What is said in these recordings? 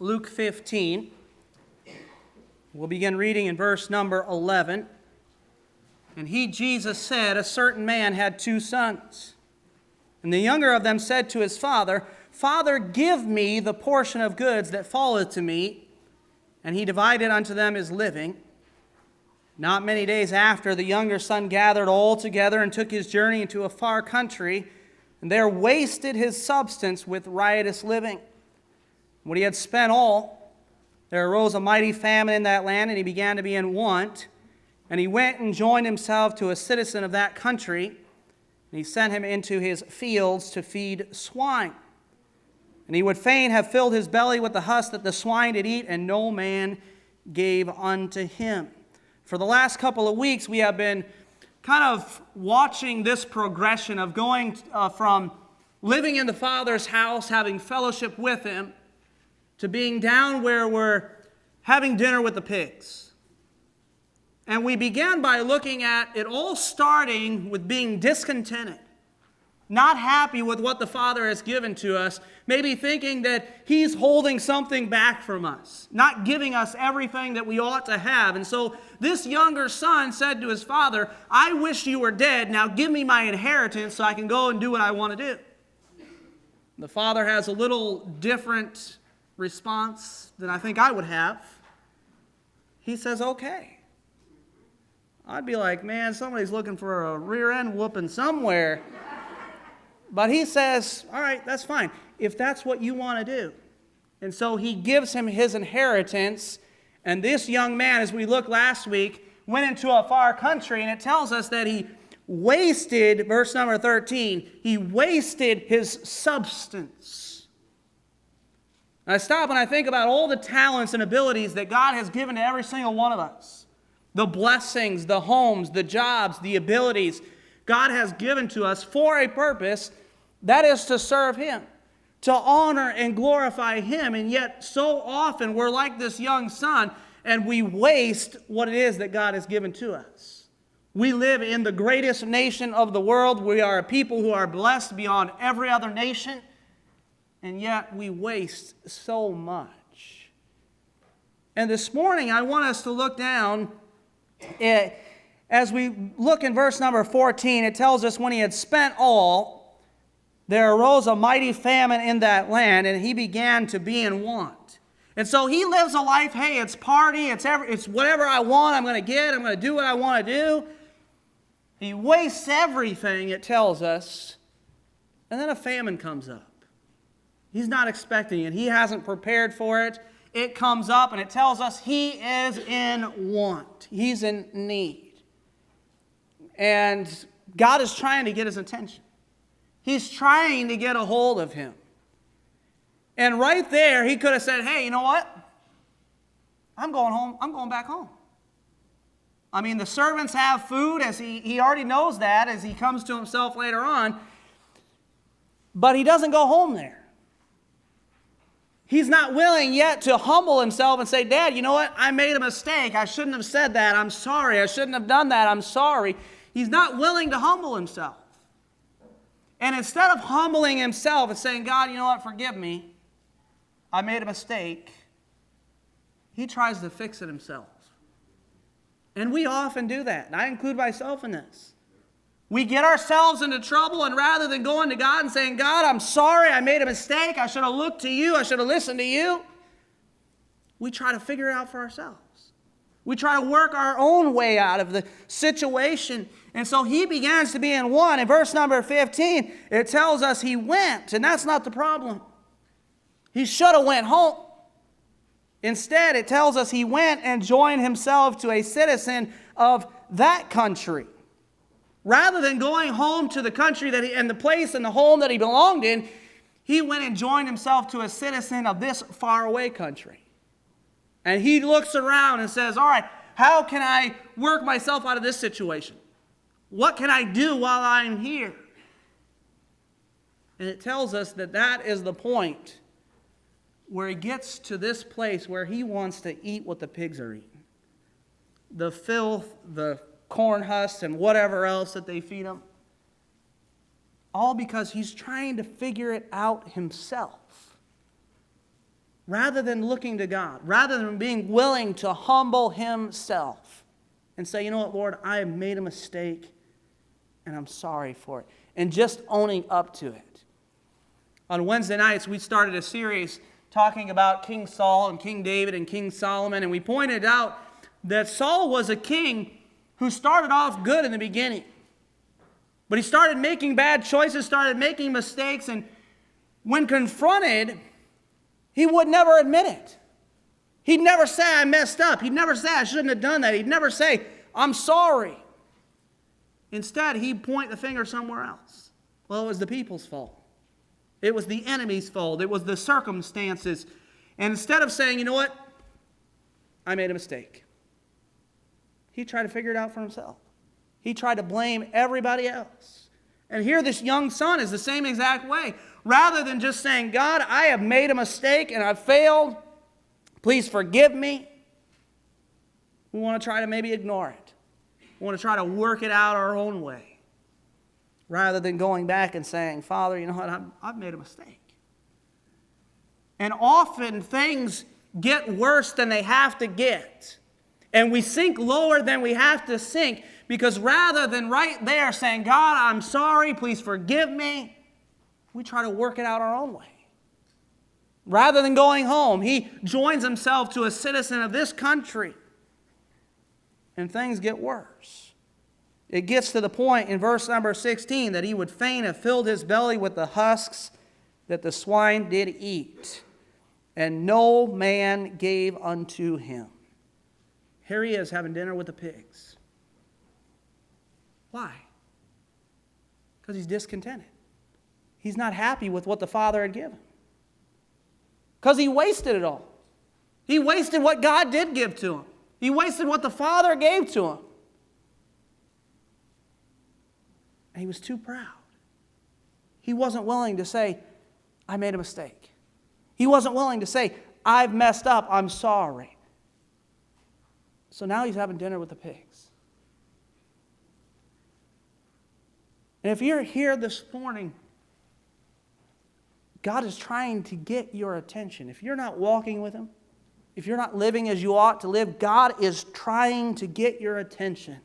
Luke 15. We'll begin reading in verse number 11. And he, Jesus, said, a certain man had 2 sons. And the younger of them said to his father, Father, give me the portion of goods that falleth to me. And he divided unto them his living. Not many days after, the younger son gathered all together and took his journey into a far country, and there wasted his substance with riotous living. When he had spent all, there arose a mighty famine in that land, and he began to be in want. And he went and joined himself to a citizen of that country, and he sent him into his fields to feed swine. And he would fain have filled his belly with the husk that the swine did eat, and no man gave unto him. For the last couple of weeks, we have been kind of watching this progression of going from living in the Father's house, having fellowship with Him, to being down where we're having dinner with the pigs. And we began by looking at it all starting with being discontented, not happy with what the Father has given to us, maybe thinking that He's holding something back from us, not giving us everything that we ought to have. And so this younger son said to his father, I wish you were dead. Now give me my inheritance so I can go and do what I want to do. The father has a little different response than I think I would have. He says, okay. I'd be like, man, somebody's looking for a rear end whooping somewhere. But he says, all right, that's fine, if that's what you want to do. And so he gives him his inheritance. And this young man, as we looked last week, went into a far country. And it tells us that he wasted, verse number 13, he wasted his substance. And I stop and I think about all the talents and abilities that God has given to every single one of us. The blessings, the homes, the jobs, the abilities God has given to us for a purpose, that is to serve Him, to honor and glorify Him. And yet so often we're like this young son and we waste what it is that God has given to us. We live in the greatest nation of the world. We are a people who are blessed beyond every other nation, and yet we waste so much. And this morning I want us to look down as we look in verse number 14, it tells us when he had spent all, there arose a mighty famine in that land, and he began to be in want. And so he lives a life, hey, it's party, it's whatever I want, I'm going to get, I'm going to do what I want to do. He wastes everything, it tells us, and then a famine comes up. He's not expecting it. He hasn't prepared for it. It comes up, and it tells us he is in want. He's in need. And God is trying to get his attention. He's trying to get a hold of him. And right there, he could have said, hey, you know what? I'm going home. I'm going back home. I mean, the servants have food, as he already knows that as he comes to himself later on. But he doesn't go home there. He's not willing yet to humble himself and say, Dad, you know what? I made a mistake. I shouldn't have said that. I'm sorry. I shouldn't have done that. I'm sorry. He's not willing to humble himself. And instead of humbling himself and saying, God, you know what? Forgive me. I made a mistake. He tries to fix it himself. And we often do that. And I include myself in this. We get ourselves into trouble, and rather than going to God and saying, God, I'm sorry, I made a mistake, I should have looked to you, I should have listened to you, we try to figure it out for ourselves. We try to work our own way out of the situation. And so he begins to be in want. In verse number 15, it tells us he went, and that's not the problem. He should have went home. Instead, it tells us he went and joined himself to a citizen of that country. Rather than going home to the country and the place and the home that he belonged in, he went and joined himself to a citizen of this faraway country. And he looks around and says, all right, how can I work myself out of this situation? What can I do while I'm here? And it tells us that that is the point where he gets to this place where he wants to eat what the pigs are eating. The filth, the corn husks, and whatever else that they feed him. All because he's trying to figure it out himself. rather than looking to God, rather than being willing to humble himself and say, you know what, Lord, I have made a mistake and I'm sorry for it, and just owning up to it. On Wednesday nights, we started a series talking about King Saul and King David and King Solomon, and we pointed out that Saul was a king who started off good in the beginning. But he started making bad choices, started making mistakes, and when confronted, he would never admit it. He'd never say, I messed up. He'd never say, I shouldn't have done that. He'd never say, I'm sorry. Instead, he'd point the finger somewhere else. Well, it was the people's fault. It was the enemy's fault. It was the circumstances. And instead of saying, you know what, I made a mistake, he tried to figure it out for himself. He tried to blame everybody else. And here this young son is the same exact way. Rather than just saying, God, I have made a mistake and I've failed, please forgive me, we want to try to maybe ignore it. We want to try to work it out our own way. Rather than going back and saying, Father, you know what, I've made a mistake. And often things get worse than they have to get. And we sink lower than we have to sink, because rather than right there saying, God, I'm sorry, please forgive me, we try to work it out our own way. Rather than going home, he joins himself to a citizen of this country. And things get worse. It gets to the point in verse number 16 that he would fain have filled his belly with the husks that the swine did eat, and no man gave unto him. Here he is having dinner with the pigs. Why? Because he's discontented. He's not happy with what the Father had given. Because he wasted it all. He wasted what God did give to him. He wasted what the Father gave to him. And he was too proud. He wasn't willing to say, I made a mistake. He wasn't willing to say, I've messed up, I'm sorry. So now he's having dinner with the pigs. And if you're here this morning, God is trying to get your attention. If you're not walking with him, if you're not living as you ought to live, God is trying to get your attention.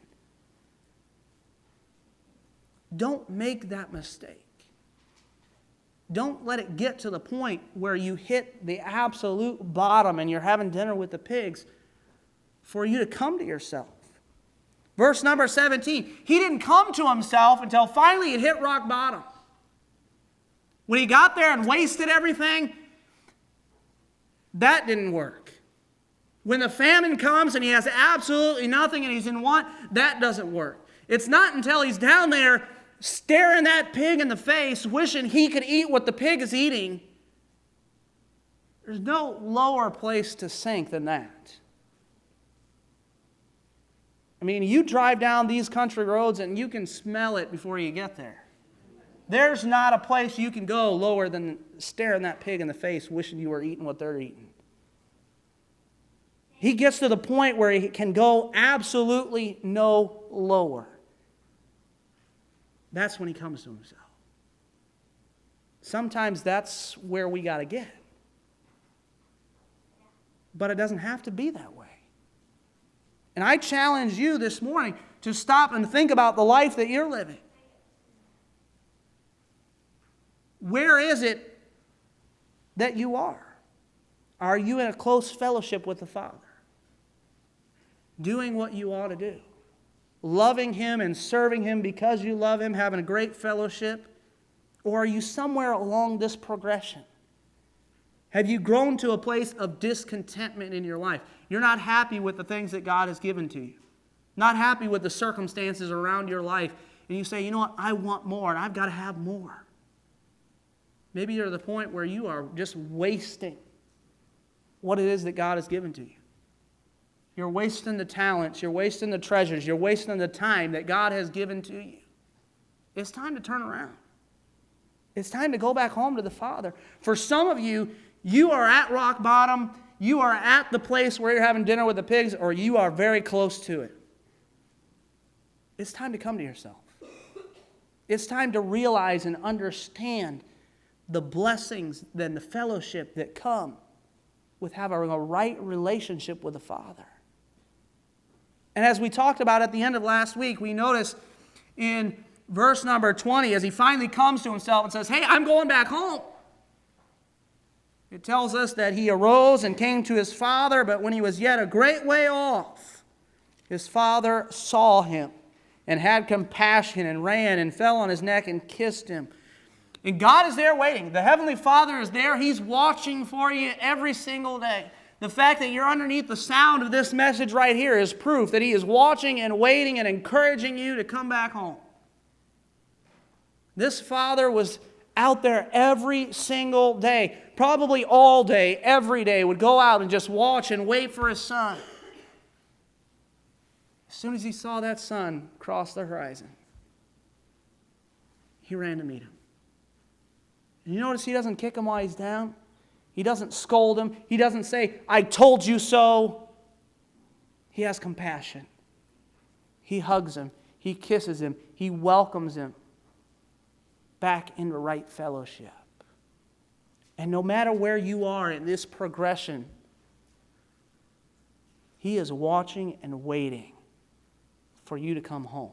Don't make that mistake. Don't let it get to the point where you hit the absolute bottom and you're having dinner with the pigs for you to come to yourself. Verse number 17, he didn't come to himself until finally it hit rock bottom. When he got there and wasted everything, that didn't work. When the famine comes and he has absolutely nothing and he's in want, that doesn't work. It's not until he's down there staring that pig in the face, wishing he could eat what the pig is eating. There's no lower place to sink than that. I mean, you drive down these country roads and you can smell it before you get there. There's not a place you can go lower than staring that pig in the face, wishing you were eating what they're eating. He gets to the point where he can go absolutely no lower. That's when he comes to himself. Sometimes that's where we got to get. But it doesn't have to be that way. And I challenge you this morning to stop and think about the life that you're living. Where is it that you are? Are you in a close fellowship with the Father? Doing what you ought to do? Loving him and serving him because you love him, having a great fellowship? Or are you somewhere along this progression? Have you grown to a place of discontentment in your life? You're not happy with the things that God has given to you. Not happy with the circumstances around your life. And you say, you know what, I want more and I've got to have more. Maybe you're at the point where you are just wasting what it is that God has given to you. You're wasting the talents, you're wasting the treasures, you're wasting the time that God has given to you. It's time to turn around. It's time to go back home to the Father. For some of you, you are at rock bottom, you are at the place where you're having dinner with the pigs, or you are very close to it. It's time to come to yourself. It's time to realize and understand the blessings and the fellowship that come with having a right relationship with the Father. And as we talked about at the end of last week, we notice in verse number 20, as he finally comes to himself and says, hey, I'm going back home. It tells us that he arose and came to his father, but when he was yet a great way off, his father saw him and had compassion and ran and fell on his neck and kissed him. And God is there waiting. The Heavenly Father is there. He's watching for you every single day. The fact that you're underneath the sound of this message right here is proof that He is watching and waiting and encouraging you to come back home. This father was out there every single day, probably all day, every day, would go out and just watch and wait for his son. As soon as he saw that son cross the horizon, he ran to meet him. And you notice he doesn't kick him while he's down. He doesn't scold him. He doesn't say, I told you so. He has compassion. He hugs him. He kisses him. He welcomes him back into right fellowship. And no matter where you are in this progression, He is watching and waiting for you to come home.